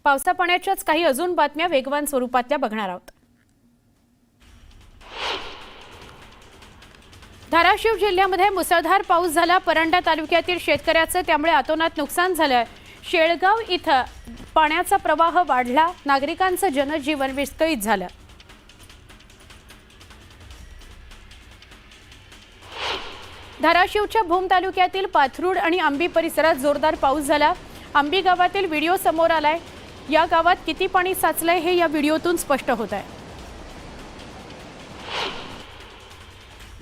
पावसा पाण्याच्याच काही अजून बातम्या वेगवान स्वरूपातल्या बघणार आहोत। धाराशिव जिल्ह्यामध्ये मुसळधार पाऊस झाला। परंडा तालुक्यातील शेतकऱ्याचं त्यामुळे अतोनात नुकसान झालं। शेळगाव इथं पाण्याचा प्रवाह वाढला, नागरिकांचं जनजीवन विस्कळीत झालं। धाराशिवच्या भूम तालुक्यातील पाथरूड आणि आंबी परिसरात जोरदार पाऊस झाला। आंबी गावातील व्हिडिओ समोर आलाय। या गावात किती पाणी साचलंय हे या व्हिडिओतून स्पष्ट होत आहे।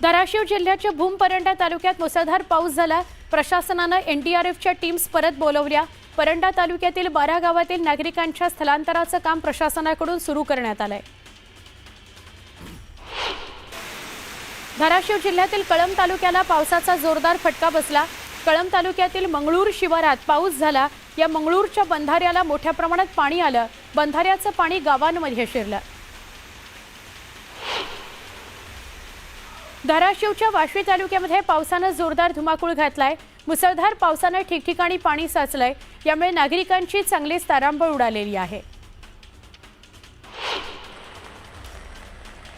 धाराशिव जिल्ह्याच्या भूम परंडा तालुक्यात मुसळधार पाऊस झाला। प्रशासनाने एनडीआरएफच्या टीम्स परत बोलवल्या। परंडा तालुक्यातील 12 गावातील नागरिकांच्या स्थलांतराचं काम प्रशासनाकडून सुरू करण्यात आलंय। धाराशिव जिल्ह्यातील कळंब तालुक्याला पावसाचा जोरदार फटका बसला। कळंब तालुक्यातील मंगळूर शिवारात पाऊस झाला। या मंगळूरच्या बंधाऱ्याला मोठ्या प्रमाणात पाणी आलं। बंधाऱ्याचं पाणी गावांमध्ये शिरलं। धाराशिवच्या वाशी तालुक्यामध्ये पावसाने जोरदार धुमाकूळ घातलाय। मुसळधार पावसाने ठिकठिकाणी पाणी साचलंय। यामुळे नागरिकांची चांगलीच तारांबळ उडालेली आहे।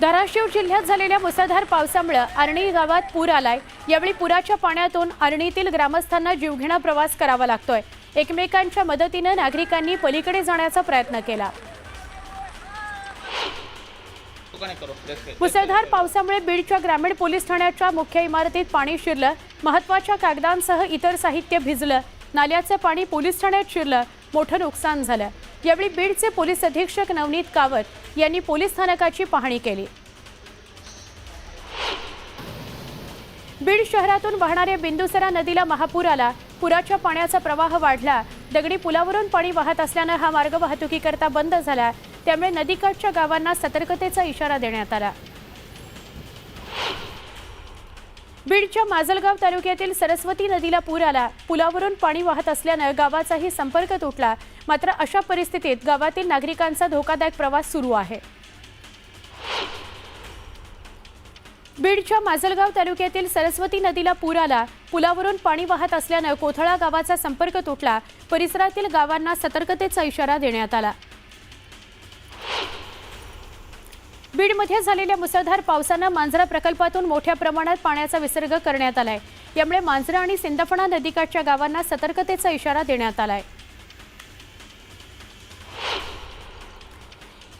धाराशिव जिल्ह्यात झालेल्या मुसळधार पावसामुळे आर्णी गावात पूर आलाय। यावेळी पुराच्या पाण्यातून आर्णीतील ग्रामस्थांना जीवघेणा प्रवास करावा लागतोय। एकमेकांच्या मदतीने नागरिकांनी पलीकडे जाण्याचा प्रयत्न केला। मुसळधार पावसामुळे बीडच्या ग्रामीण पोलीस ठाण्याच्या मुख्य इमारतीत पाणी शिरलं। महत्त्वाच्या कागदांसह इतर साहित्य भिजलं। नाल्याचं पाणी पोलीस ठाण्यात शिरलं। मोठं नुकसान झालं। यावेळी बीडचे पोलीस अधीक्षक नवनीत कावत यांनी पोलीस स्थानकाची पाहणी केली। बीड शहरातून वाहणाऱ्या बिंदुसरा नदीला महापूर आला। पुराच्या पाण्याचा प्रवाह वाढला। दगडी पुलावरून पाणी वाहत असल्याने हा मार्ग वाहतुकीकरता बंद झाला। त्यामुळे नदीकाठच्या गावांना सतर्कतेचा इशारा देण्यात आला। बीडच्या माजलगाव तालुक्यातील सरस्वती नदीला पूर आला। पुलावरून पाणी वाहत असल्याने गावाचाही संपर्क तुटला। मात्र अशा परिस्थितीत गावातील नागरिकांचा धोकादायक प्रवास सुरू आहे। बीडच्या माजलगाव तालुक्यातील सरस्वती नदीला पूर आला। पुलावरून पाणी वाहत असल्याने कोथळा गावाचा संपर्क तुटला। परिसरातील गावांना सतर्कतेचा इशारा देण्यात आला। बीडमध्ये झालेल्या मुसळधार पावसाने मांजरा प्रकल्पातून मोठ्या प्रमाणात पाण्याचा विसर्ग करण्यात आलाय। यामुळे मांजरा आणि सिंदफणा नदीकाठच्या गावांना सतर्कतेचा इशारा देण्यात आलाय।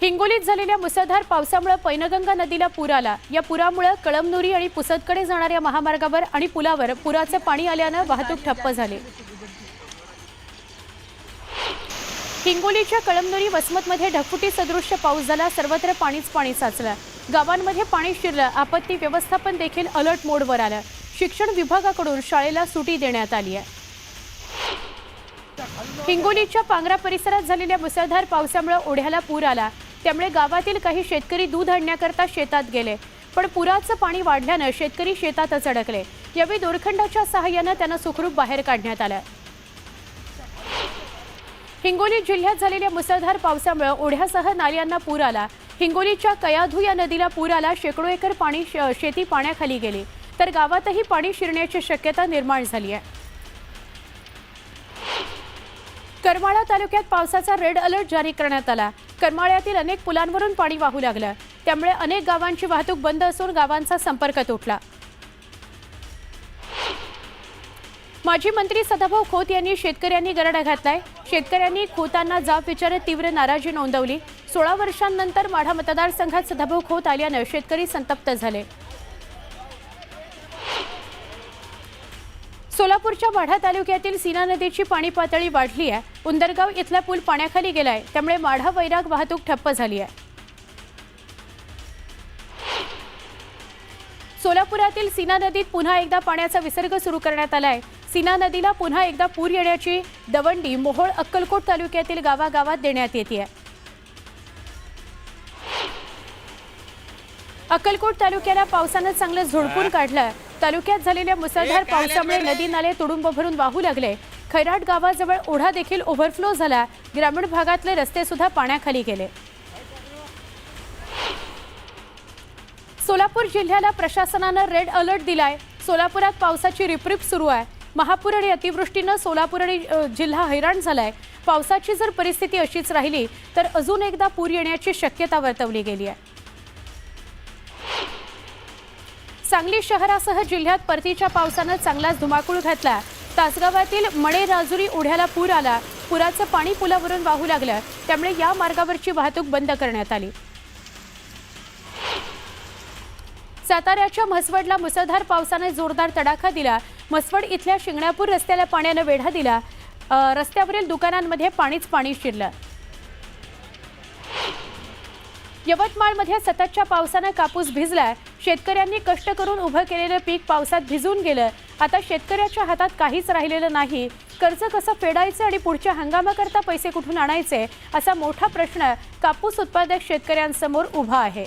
हिंगोलीत झालेल्या मुसळधार पावसामुळे पैनगंगा नदीला पूर आला। या पुरामुळे कळमनुरी आणि पुसदकडे जाणाऱ्या महामार्गावर आणि पुलावर पुराचे पाणी आल्याने वाहतूक ठप्प झाली। हिंगोलीच्या कळमनुरी वसमतमध्ये ढगफुटी सदृश्य पाऊस झाला। सर्वत्र पाणीच पाणी साचलं। गावांमध्ये पाणी शिरलं। आपत्ती व्यवस्थापन देखील अलर्ट मोडवर आलं। शिक्षण विभागाकडून शाळेला सुटी देण्यात आली आहे। हिंगोलीच्या पांगरा परिसरात झालेल्या मुसळधार पावसामुळे ओढ्याला पूर आला। त्यामुळे गावातील काही शेतकरी दूध आणण्याकरता शेतात गेले, पण पुराचं पाणी वाढल्याने शेतकरी शेतातच अडकले। यावेळी दोरखंडाच्या सहाय्याने त्यांना सुखरूप बाहेर काढण्यात आलं। हिंगोली जिल्ह्यात झालेल्या मुसळधार पावसामुळे ओढ्यासह नाल्यांना पूर आला। हिंगोलीच्या कयाधू या नदीला पूर आला। शेकडो एकर पाणी शेती पाण्याखाली गेली, तर गावातही पाणी शिरण्याची शक्यता निर्माण झाली आहे। करमाळा तालुक्यात पावसाचा रेड अलर्ट जारी करण्यात आला। करमाळ्यातील अनेक पुलांवरून पाणी वाहू लागलं। त्यामुळे अनेक गावांची वाहतूक बंद असून गावांचा संपर्क तुटला। माजी मंत्री सदाभाऊ खोत यांनी शेतकऱ्यांनी गराडा घातलाय। शेतकऱ्यांनी खोतांना जाब विचारत तीव्र नाराजी नोंदवली। 16 वर्षांनंतर माढा मतदारसंघात सदाभाऊ खोत आल्याने शेतकरी संतप्त झाले। सोलापूरच्या माढा तालुक्यातील सीना नदीची पाणी पातळी वाढली आहे। उंदरगाव इथला पूल पाण्याखाली गेलाय। त्यामुळे माढा वैराग वाहतूक ठप्प झाली आहे। सोलापुरातील सीना नदीत पुन्हा एकदा पाण्याचा विसर्ग सुरू करण्यात आलाय। सीना नदीला पुन्हा एकदा पूर येण्याची दवंडी मोहोळ अक्कलकोट तालुक्यातील गावागावात देण्यात येते। अक्कलकोट तालुक्याला पावसाने चांगलं झोडपून काढलं। तालुक्यात झालेल्या मुसळधार पावसामुळे नदी नाले तुडुंब भरून वाहू लागले। खैराट गावाजवळ ओढा देखील ओव्हरफ्लो झाला। ग्रामीण भागातले रस्ते सुद्धा पाण्याखाली गेले। सोलापूर जिल्ह्याला प्रशासनाने रेड अलर्ट दिलाय। सोलापुरात पावसाची रिपरिप सुरू आहे। महापूर आणि अतिवृष्टीने सोलापूर आणि जिल्हा हैराण झालाय। पावसाची जर परिस्थिती अशीच राहिली तर अजून एकदा पूर येण्याची शक्यता वर्तवली गेली आहे। सांगली शहरासह जिल्ह्यात परतीच्या पावसाने चांगलाच धुमाकूळ घातला। तासगावातील मणे राजुरी ओढ्याला पूर आला। पुराचं पाणी पुलावरून वाहू लागलं, त्यामुळे या मार्गावरची वाहतूक बंद करण्यात आली। साताऱ्याच्या म्हसवडला मुसळधार पावसाने जोरदार तडाखा दिला। म्हसवड इथल्या शिंगणापूर रस्त्याला पाण्याने वेढा दिला। रस्त्यावरील दुकानांमध्ये पाणी शिरलं। यवतमाळमध्ये सततच्या पावसाने कापूस भिजला। शेतकऱ्यांनी कष्ट करून उभं केलेलं पीक पावसात भिजून गेलं। आता शेतकऱ्याच्या हातात काहीच राहिलेलं नाही। कर्ज कसं फेडायचं आणि पुढच्या हंगामाकरता पैसे कुठून आणायचे असा मोठा प्रश्न कापूस उत्पादक शेतकऱ्यांसमोर उभा आहे।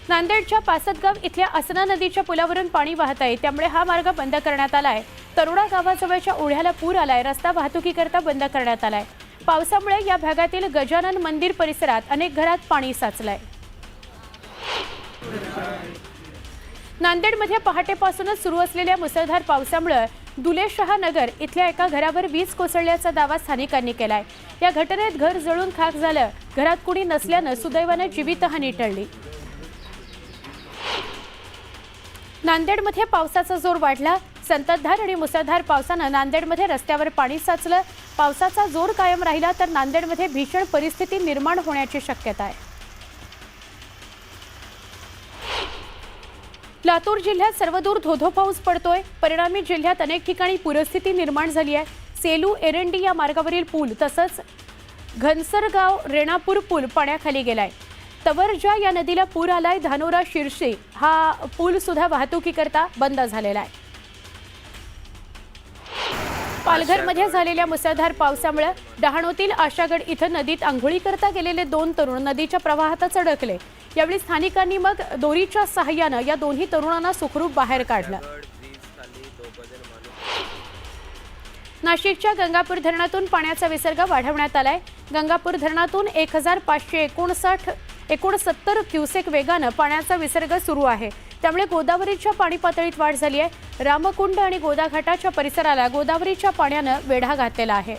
नांदेडच्या पासदगाव इथल्या असना नदीच्या पुलावरून पाणी वाहत आहे, त्यामुळे हा मार्ग बंद करण्यात आलाय। तरोडा गावाजवळच्या ओढ्याला पूर आलाय। रस्ता वाहतुकीकरता बंद करण्यात आलाय। पावसामुळे या भागातील गजानन मंदिर परिसरात अनेक घरात पाणी साचलंय। नांदेडमध्ये पहाटेपासूनच सुरू असलेल्या मुसळधार पावसामुळे दुलेशहा नगर इथल्या एका घरावर वीज कोसळल्याचा दावा स्थानिकांनी केलाय। या घटनेत घर जळून खाक झालं। घरात कुणी नसल्याने सुदैवाने जीवितहानी टळली। नांदेडमध्ये पावसाचा जोर वाढला। संततधार आणि मुसळधार पावसाने नांदेडमध्ये रस्त्यावर पाणी साचलं। पावसाचा जोर कायम राहिला तर नांदेडमध्ये भीषण परिस्थिती निर्माण होण्याची शक्यता आहे। लातूर जिल्ह्यात सर्वदूर धोधो पाऊस पडतोय। परिणामी जिल्ह्यात अनेक ठिकाणी पूरस्थिती निर्माण झाली आहे। सेलू एरंडी या मार्गावरील पूल तसंच घनसरगाव रेणापूर पूल पाण्याखाली गेलाय। तवरजा या नदीला पूर आलाय। धानोरा शिरशी हा पूल सुद्धा वाहतुकीकरता बंद झालेला आहे। पालघरमध्ये झालेल्या मुसळधार पावसामुळे डहाणूतील आशागड इथं नदीत आंघोळी करता गेलेले 2 तरुण नदीच्या प्रवाहातच अडकले। यावेळी स्थानिकांनी मग दोरीच्या सहाय्याने या दोन्ही तरुणांना सुखरूप बाहेर काढलं। नाशिकच्या गंगापूर धरणातून पाण्याचा विसर्ग वाढवण्यात आलाय। गंगापूर धरणातून 1569 क्युसेक वेगाने पाण्याचा विसर्ग सुरू आहे, त्यामुळे गोदावरीच्या पाणी पातळीत वाढ झाली आहे। रामकुंड आणि गोदाघाटाच्या परिसराला गोदावरीच्या पाण्याने वेढा घातलेला आहे।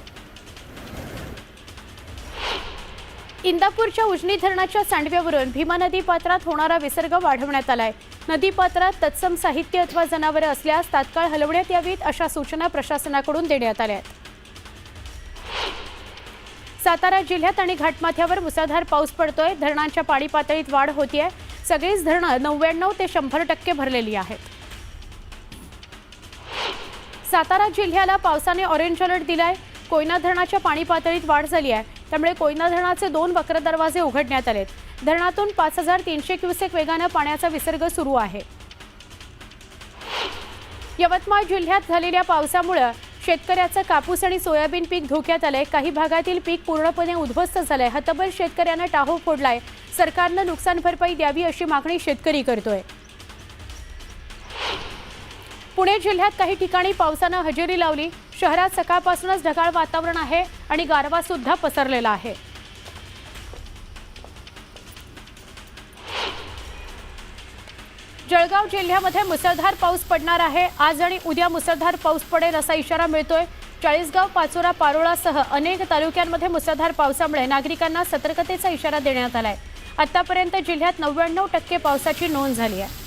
इंदापूरच्या उजनी धरणाच्या सांडव्यावरून भीमा नदी पात्रात होणारा विसर्ग वाढवण्यात आलाय। नदी पात्रात तत्सम साहित्य अथवा जनावरे असल्यास तात्काळ हलवण्यात यावीत अशा सूचना प्रशासनाकडून देण्यात आल्या आहेत। सातारा जिल्ह्यात आणि घाटमाथ्यावर मुसळधार पाऊस पडतोय। धरणांच्या पाणी पातळीत वाढ होतीये। सगळीच धरणं 99 ते 100% भरलेली आहेत। सातारा जिल्ह्याला पावसाने ऑरेंज अलर्ट दिलाय। कोयना धरणाच्या पाणी पातळीत वाढ झाली आहे, त्यामुळे कोयना धरणाचे 2 वक्र दरवाजे उघडण्यात आलेत। धरणातून 5300 क्युसेक वेगाने पाण्याचा विसर्ग सुरू आहे। यवतमाळ जिल्ह्यात झालेल्या पावसामुळे शेतकऱ्याचं कापूस आणि सोयाबीन पीक धोक्यात आलंय। काही भागातील पीक पूर्णपणे उद्ध्वस्त झालंय। हतबल शेतकऱ्यांना टाहो फोडलाय। सरकारनं नुकसान भरपाई द्यावी अशी मागणी शेतकरी करतोय। पुणे जिल्ह्यात काही ठिकाणी पावसानं हजेरी लावली। शहरात सकाळपासूनच ढगाळ वातावरण आहे आणि गारवा सुद्धा पसरलेला आहे। जळगाव जिल्ह्यामध्ये मुसळधार पाऊस पडणार आहे। आज आणि उद्या मुसळधार पाऊस पडेल असा इशारा मिळतोय। चाळीसगाव, पाचोरा, पारोळासह अनेक तालुक्यांमध्ये मुसळधार पावसामुळे नागरिकांना सतर्कतेचा इशारा देण्यात आलाय। आतापर्यंत जिल्ह्यात 99% पावसाची नोंद झाली आहे।